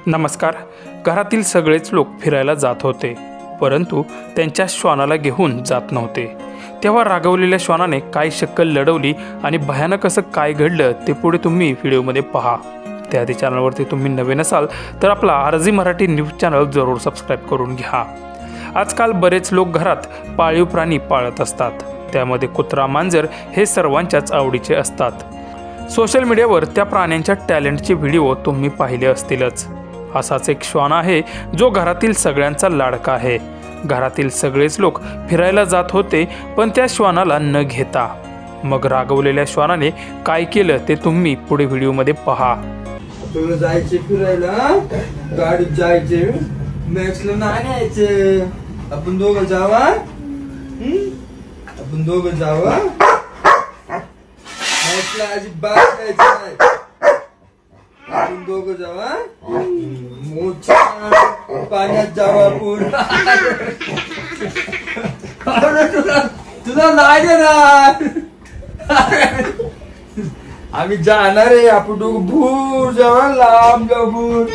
नमस्कार. घरातील सगळेच लोक फिरायला जात होते, परंतु त्यांच्या श्वानाला घेऊन जात नव्हते. तेव्हा रागवलेल्या श्वानाने काय शक्कल लढवली आणि भयानक असं काय घडलं ते पुढे तुम्ही व्हिडिओमध्ये पहा. त्याआधी चॅनलवरती तुम्ही नवीन असाल तर आपला आरजी मराठी न्यूज चॅनल जरूर सबस्क्राईब करून घ्या. आजकाल बरेच लोक घरात पाळीव प्राणी पाळत असतात. त्यामध्ये कुत्रा, मांजर हे सर्वांच्याच आवडीचे असतात. सोशल मीडियावर त्या प्राण्यांच्या टॅलेंटचे व्हिडिओ तुम्ही पाहिले असतीलच. असाच एक श्वान आहे जो घरातील सगळ्यांचा लाडका आहे. घरातील सगळेच लोक फिरायला जात होते, पण त्या श्वानाला न घेता. मग रागवलेल्या श्वानाने काय केलं ते तुम्ही पुढे व्हिडिओमध्ये पहा. तुला जायचे फिरायला, गाडीत जायचे, मॅचला नाही न्यायचे. आपण दोघं जावा, आपण दोघं जावा. मॅचला अजिबात जायचं नाही. आपण दोघं जावा, मोठ्या पाण्यात जावा. तुला नाही देणार. आम्ही जाणार आहे. आपण दोघं भूर जावा, लांब जाऊ भूर.